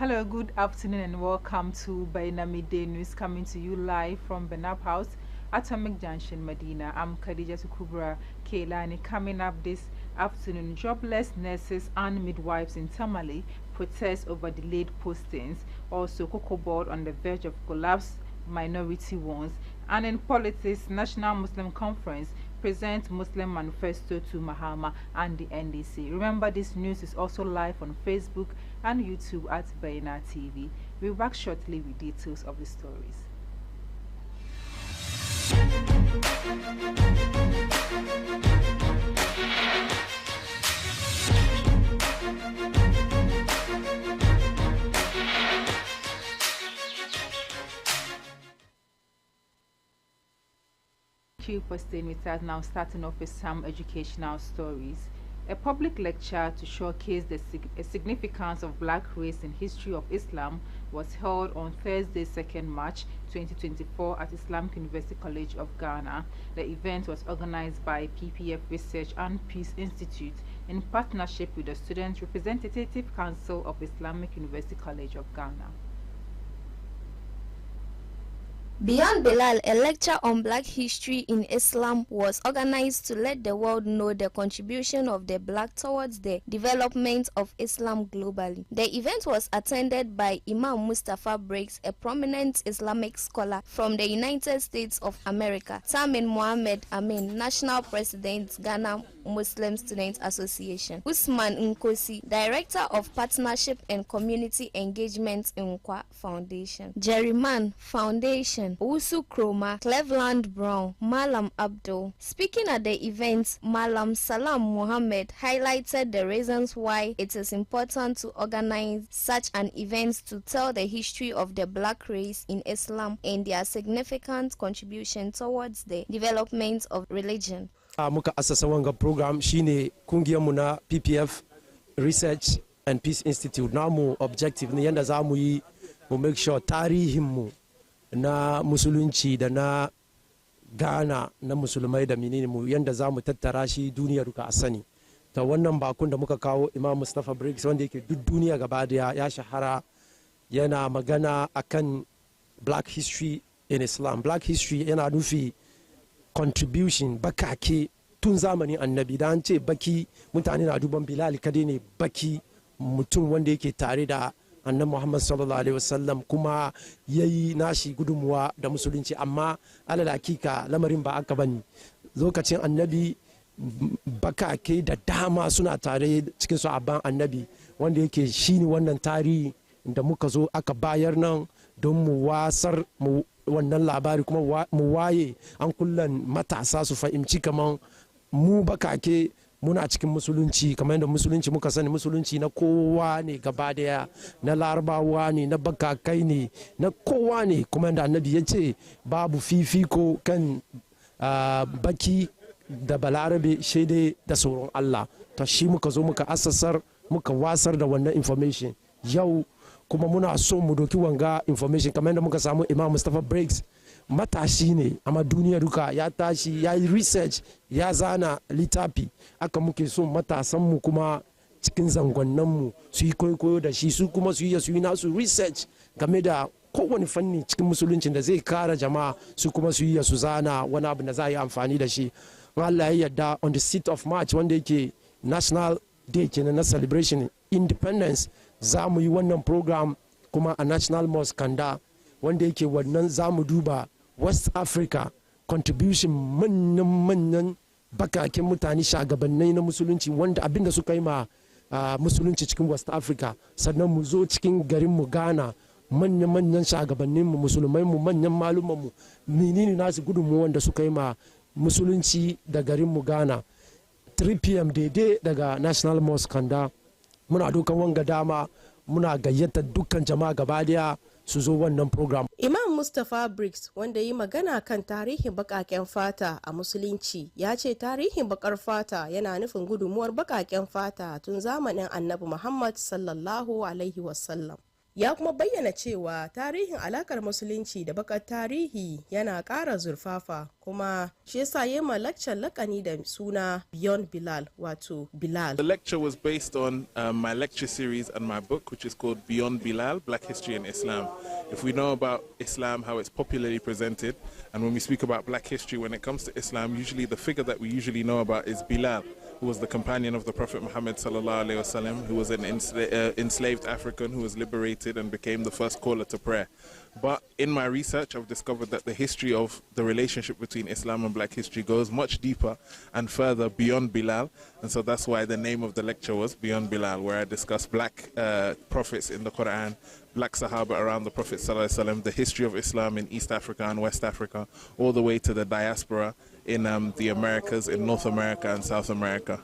Hello, good afternoon, and welcome to Baina Midday News coming to you live from Benap House, Atomic Junction, Medina. I'm Khadija Kubra Keilani. Coming up this afternoon, jobless nurses and midwives in Tamale protest over delayed postings. Also, Cocoa Board on the verge of collapse, minority ones. And in politics, National Muslim Conference present Muslim Manifesto to Mahama and the NDC. Remember, this news is also live on Facebook and YouTube at Baina TV. We'll be back shortly with details of the stories. Thank you for staying with us. Now, starting off with some educational stories. A public lecture to showcase the significance of black race in history of Islam was held on Thursday, 2nd March 2024 at Islamic University College of Ghana. The event was organized by PPF Research and Peace Institute in partnership with the Student Representative Council of Islamic University College of Ghana. Beyond Bilal, a lecture on black history in Islam was organized to let the world know the contribution of the black towards the development of Islam globally. The event was attended by Imam Mustafa Briggs, a prominent Islamic scholar from the United States of America, Tamin Mohammed Amin, National President, Ghana Muslim Student Association, Usman Nkosi, Director of Partnership and Community Engagement in Nkwa Foundation, Jerryman Foundation, Usu Kroma, Cleveland Brown, Malam Abdul. Speaking at the event, Malam Salam Mohammed highlighted the reasons why it is important to organize such an event to tell the history of the black race in Islam and their significant contribution towards the development of religion. Muka asasa wanga program shine kungiyarmu na PPF Research and Peace Institute. Namu objective ne yanda za mu yi mu make sure tarihinmu na musulunci da na Ghana na musulmai da menene mu yanda za mu tattara shi duniya duka a sani. Ta wannan bakun da muka kawo Imam Mustafa Briggs wanda yake duk duniya gaba daya ya shahara yana magana akan black history in Islam. Black history yana nufi contribution bakake tun zamanin annabi da an ce baki mutane na duban Bilal kadai ne baki mutum wanda yake tare da annabi Muhammad sallallahu alaihi wasallam kuma yayi nashi gudunmuwa da musulunci, amma alal hakika lamarin ba aka bane. Lokacin annabi bakake da dama suna tare cikin sahabban annabi wanda yake shine wannan tarihi da muka zo aka bayar nan don mu wasar mu wannan labari kuma mu waye an kullan matasa su fahimci kaman mu bakake muna cikin musulunci, kamar yadda musulunci muka sani musulunci na kowa ne gaba daya, na larabawa ne, na bakakai ne, na kowa ne, kuma yadda annabi ya ce babu fifiko kan baki da balarabe shaidai da sauran Allah. Ta shi muka zo muka asasar muka wasar da wannan information yau, kuma muna so mu doki wanga information kamar yadda muka samu Imam Mustafa Briggs matashi ne amma duniya duka ya tashi ya yi research ya zana littafi, aka muke so matasanmu kuma cikin zangonninmu su yi koyo da shi, su kuma su yi nasu research game da kowane fanni cikin musuluncin da zai kara jama'a, su kuma su yi su zana wani abu da za a yi amfani da shi. Allah ya yarda on the 6th of March wanda yake National Day kenan na celebration independence, za mu yi wannan program kuma a National Mosque Kanda wanda yake wannan za mu duba West Africa contribution manyan bakakin mutane shagabannai na musulunci wanda abinda suka yi ma musulunci cikin West Africa, sannan mu zo cikin garin mu Ghana manyan shagabannin mu musulmai mu manyan maluman mu menene nasu gudunmu wanda suka yi ma musulunci da garin mu Ghana. 3 p.m. daidai daga National Mosque Kanda muna dokan wanga dama, muna gayyata dukkan jama'a gaba daya su zo wannan program. Imam Mustafa Briggs wanda yi magana kan tarihin bakaken fata a musulunci ya ce tarihin bakar fata yana nufin gudunmuwar bakaken fata tun zamanin annabi Muhammad sallallahu alaihi wasallam. Ya kuma bayyana cewa tarihin alakar musulunci da bakar tarihi yana ƙara zurfafa, kuma shi yasa ya ma lecture lakani da suna Beyond Bilal, wato Bilal. The lecture was based on my lecture series and my book, which is called Beyond Bilal, Black History in Islam. If we know about Islam, how it's popularly presented, and when we speak about black history, when it comes to Islam, usually the figure that we usually know about is Bilal, who was the companion of the Prophet Muhammad sallallahu alaihi wasallam, who was an enslaved African who was liberated and became the first caller to prayer. But in my research, I've discovered that the history of the relationship between Islam and black history goes much deeper and further beyond Bilal. And so that's why the name of the lecture was Beyond Bilal, where I discuss black prophets in the Quran, black Sahaba around the Prophet sallallahu alaihi wasallam, the history of Islam in East Africa and West Africa, all the way to the diaspora in the Americas, in North America and South America.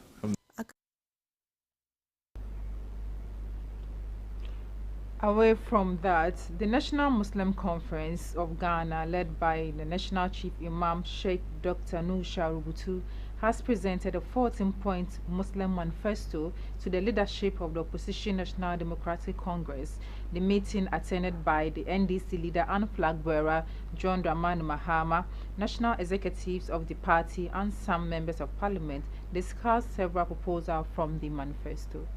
Away from that, the National Muslim Conference of Ghana, led by the National Chief Imam Sheikh Dr. Nusha Rubutu, has presented a 14-point Muslim manifesto to the leadership of the opposition National Democratic Congress. The meeting, attended by the NDC leader and flag bearer John Dramani Mahama, national executives of the party, and some members of parliament, discussed several proposals from the manifesto.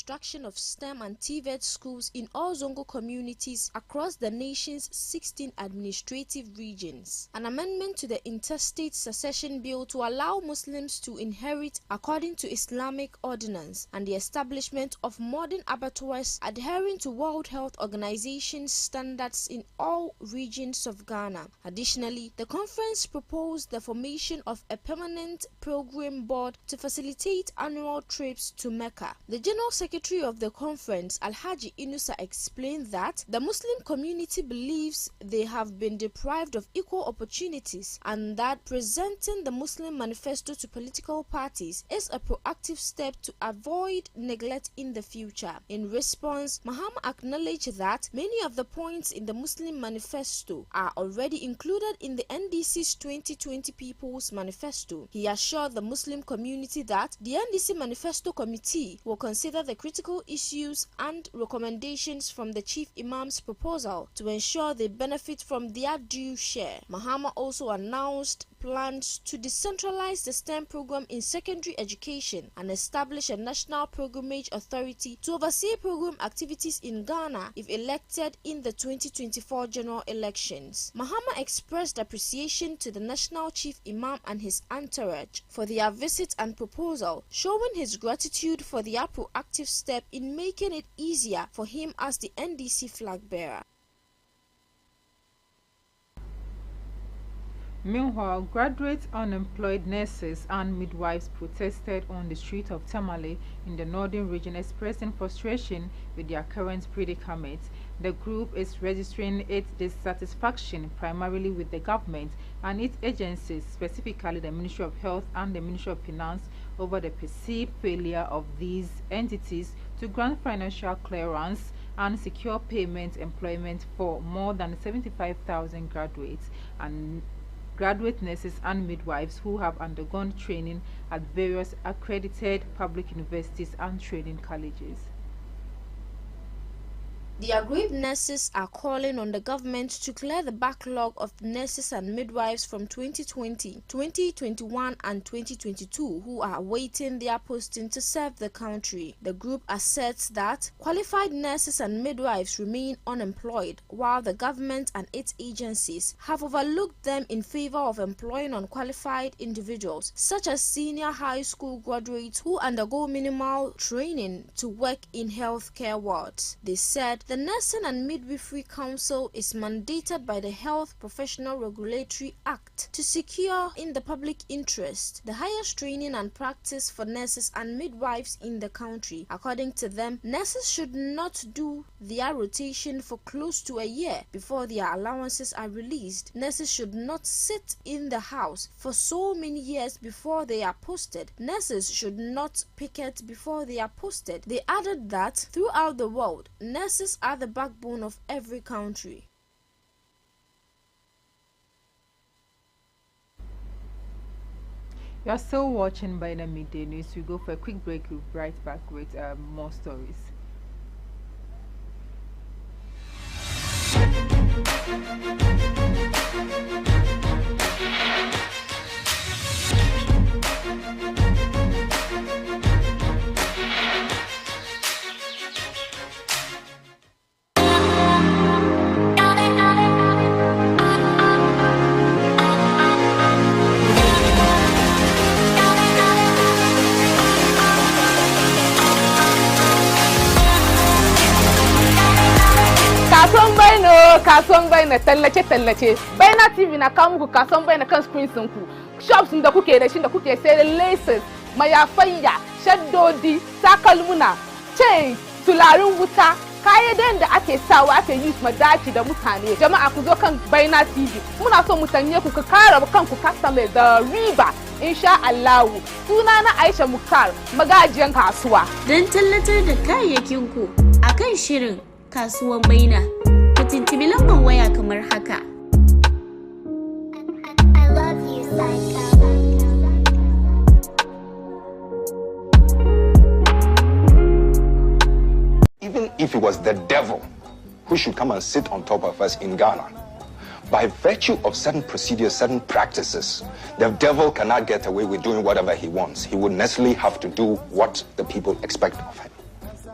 Construction of STEM and TVET schools in all Zongo communities across the nation's 16 administrative regions. An amendment to the Interstate Succession Bill to allow Muslims to inherit according to Islamic ordinance, and the establishment of modern abattoirs adhering to World Health Organization standards in all regions of Ghana. Additionally, the conference proposed the formation of a permanent program board to facilitate annual trips to Mecca. The General Secretary of the conference, Alhaji Inusa, explained that the Muslim community believes they have been deprived of equal opportunities, and that presenting the Muslim manifesto to political parties is a proactive step to avoid neglect in the future. In response, Mahama acknowledged that many of the points in the Muslim manifesto are already included in the NDC's 2020 People's Manifesto. He assured the Muslim community that the NDC Manifesto Committee will consider the critical issues and recommendations from the Chief Imam's proposal to ensure they benefit from their due share. Mahama also announced plans to decentralize the STEM program in secondary education and establish a national programmage authority to oversee program activities in Ghana if elected in the 2024 general elections. Mahama expressed appreciation to the National Chief Imam and his entourage for their visit and proposal, showing his gratitude for their proactive step in making it easier for him as the NDC flag bearer. Meanwhile, graduate unemployed nurses and midwives protested on the street of Tamale in the northern region, expressing frustration with their current predicament. The group is registering its dissatisfaction primarily with the government and its agencies, specifically the Ministry of Health and the Ministry of Finance, over the perceived failure of these entities to grant financial clearance and secure payment employment for more than 75,000 graduates and graduate nurses and midwives who have undergone training at various accredited public universities and training colleges. The aggrieved nurses are calling on the government to clear the backlog of nurses and midwives from 2020, 2021 and 2022 who are awaiting their posting to serve the country. The group asserts that qualified nurses and midwives remain unemployed while the government and its agencies have overlooked them in favor of employing unqualified individuals such as senior high school graduates who undergo minimal training to work in healthcare wards. They said the Nursing and Midwifery Council is mandated by the Health Professional Regulatory Act to secure, in the public interest, the highest training and practice for nurses and midwives in the country. According to them, nurses should not do their rotation for close to a year before their allowances are released. Nurses should not sit in the house for so many years before they are posted. Nurses should not picket before they are posted. They added that throughout the world, nurses are the backbone of every country. You're still watching Baina Midday News. We go for a quick break. We'll be right back with more stories. Kasuwan Baina tallace Baina TV na kawo muku kasuwan Baina kan screen ku shops da kuke da shi da kuke sayar laces mayafayya shaddodi takalmuna chain tularin wuta kayan da ake sawa ake use madaci da mutane jama'a ku zo kan Baina TV muna so mu tanye ku kara kanku customer da riba insha Allah sunana Aisha Muktar magajiyan kasuwa dan tallatar da kayayyakin ku akan shirin kasuwan Baina tuntubi lambar waya kamar haka. I love you, Psycho. Even if it was the devil who should come and sit on top of us in Ghana, by virtue of certain procedures, certain practices, the devil cannot get away with doing whatever he wants. He would necessarily have to do what the people expect of him.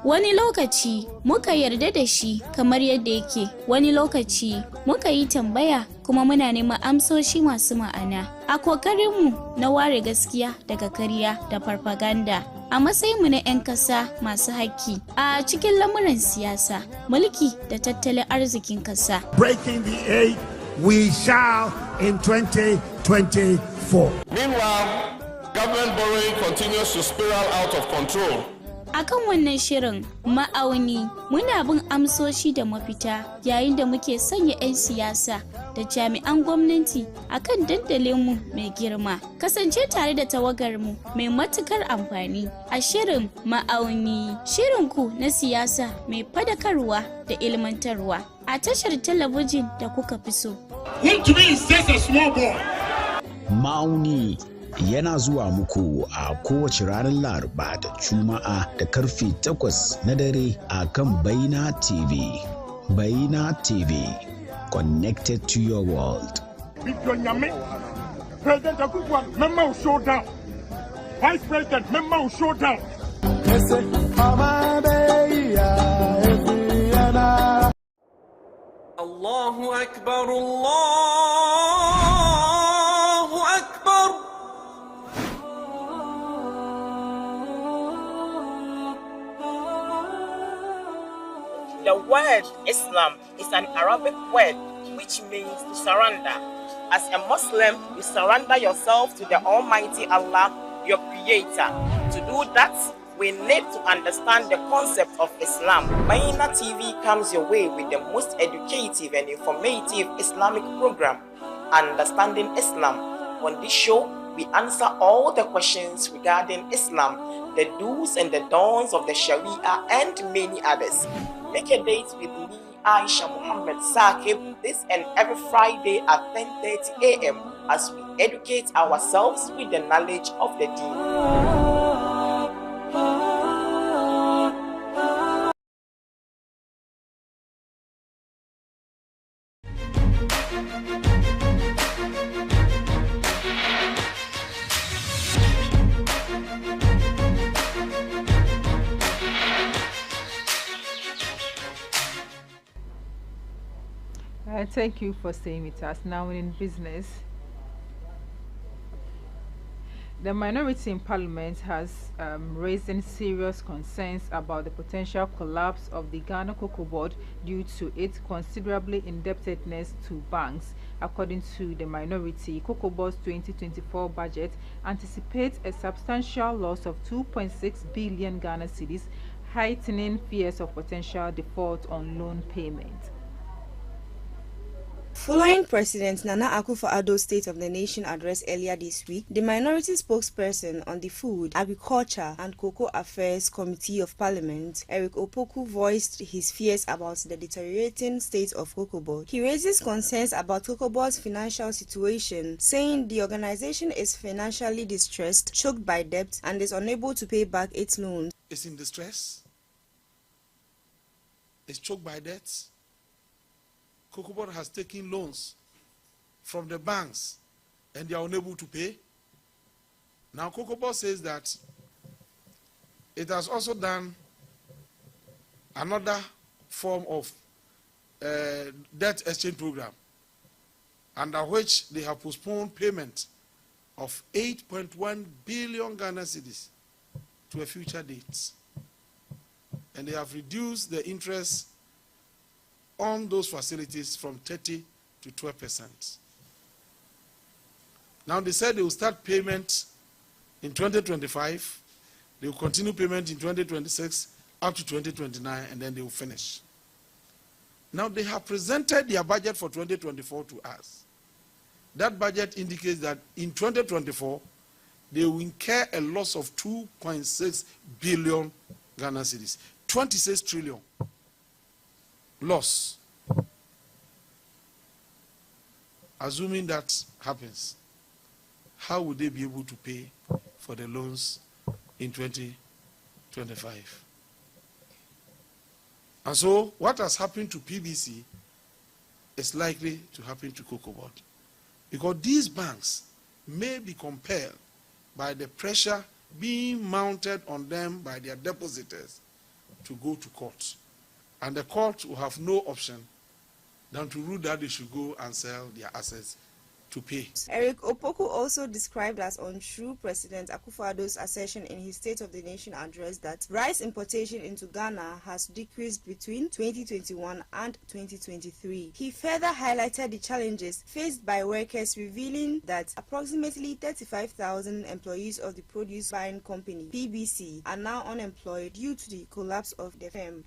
Wani lokaci muka yarda da shi kamar yadda yake, wani lokaci muka yi tambaya kuma muna neman amsoshi masu ma'ana. A kokarinmu na ware gaskiya daga ƙarya da farfaganda, a matsayinmu na 'yan ƙasa masu haƙƙi a cikin lamuran siyasa, mulki da tattalin arzikin ƙasa. Breaking the eight, we shall in 2024. Meanwhile, government borrowing continues to spiral out of control. Akan wannan shirin ma'auni muna bin amsoshi da mafita yayin da muke sanya 'yan siyasa da jami'an gwamnati akan dandalinmu mai girma. Kasance tare da tawagarmu mai matukar amfani a shirin ma'auni, shirinku na siyasa mai fadakarwa da ilmantarwa a tashar talabijin da kuka fi so. Ma'auni yana zuwa muku a kowace ranar Laraba da Juma'a da karfe 8 na dare a kan Baina TV. Baina TV, connected to your world. President Akufo member will show down. Vice President member will show down. Allahu Akbar, Allahu Akbar. The word Islam is an Arabic word which means to surrender. As a Muslim, you surrender yourself to the Almighty Allah, your Creator. To do that, we need to understand the concept of Islam. Baina TV comes your way with the most educative and informative Islamic program, Understanding Islam. On this show, we answer all the questions regarding Islam, the do's and the don'ts of the Sharia, and many others. Make a date with me, Aisha Muhammad Saqib, this and every Friday at 10:30 a.m. as we educate ourselves with the knowledge of the Deen. Thank you for staying with us. Now in business, the minority in parliament has raised serious concerns about the potential collapse of the Ghana Cocoa Board due to its considerably indebtedness to banks. According to the minority, Cocoa Board's 2024 budget anticipates a substantial loss of 2.6 billion Ghana cedis, heightening fears of potential default on loan payment. Following President Nana Akufo-Addo's State of the Nation address earlier this week, the minority spokesperson on the Food, Agriculture and Cocoa Affairs Committee of Parliament, Eric Opoku, voiced his fears about the deteriorating state of Cocoa Board. He raises concerns about Cocoa Board's financial situation, saying the organization is financially distressed, choked by debt, and is unable to pay back its loans. It's in distress. It's choked by debts. Cocoa Board has taken loans from the banks and they are unable to pay. Now Cocoa Board says that it has also done another form of debt exchange program, under which they have postponed payment of 8.1 billion Ghana cedis to a future date. And they have reduced the interest on those facilities from 30 to 12%. Now they said they will start payment in 2025, they will continue payment in 2026 up to 2029, and then they will finish. Now they have presented their budget for 2024 to us. That budget indicates that in 2024, they will incur a loss of 2.6 billion Ghana cedis, 26 trillion loss. Assuming that happens, how would they be able to pay for the loans in 2025? And so what has happened to PBC is likely to happen to Cocoa Board, because these banks may be compelled by the pressure being mounted on them by their depositors to go to court. And the court will have no option than to rule that they should go and sell their assets to pay. Eric Opoku also described as untrue President Akufo-Addo's assertion in his State of the Nation address that rice importation into Ghana has decreased between 2021 and 2023. He further highlighted the challenges faced by workers, revealing that approximately 35,000 employees of the produce buying company, PBC, are now unemployed due to the collapse of the firm.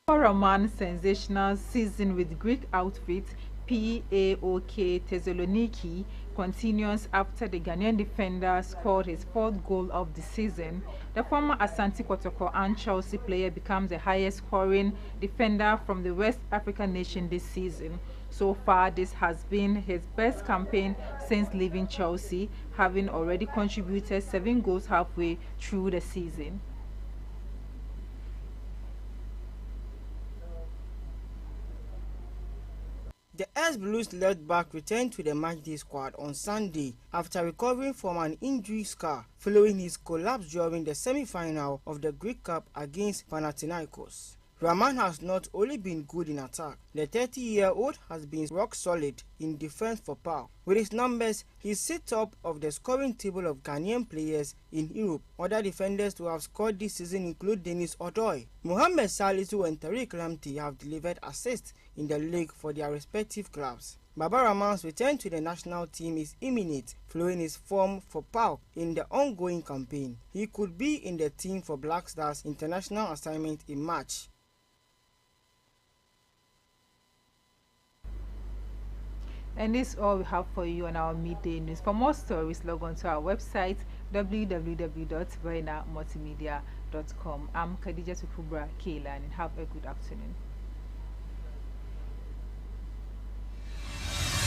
Roman sensational season with Greek outfit PAOK Thessaloniki continues after the Ghanaian defender scored his 4th goal of the season. The former Asante Kotoko and Chelsea player becomes the highest scoring defender from the West African nation this season. So far, this has been his best campaign since leaving Chelsea, having already contributed 7 goals halfway through the season. The S-Blues left back returned to the matchday squad on Sunday after recovering from an injury scar following his collapse during the semi-final of the Greek Cup against Panathinaikos. Rahman has not only been good in attack, the 30-year-old has been rock solid in defense for PAOK. With his numbers, he sits top of the scoring table of Ghanaian players in Europe. Other defenders to have scored this season include Dennis Odoi, Mohamed Salisu and Tariq Lamptey have delivered assists in the league for their respective clubs. Baba Rahman's return to the national team is imminent, following his form for PAOK in the ongoing campaign. He could be in the team for Black Stars international assignment in March. And this is all we have for you on our midday news. For more stories, log on to our website www.varinamultimedia.com. I'm Khadija Tukubra Kailan, and have a good afternoon.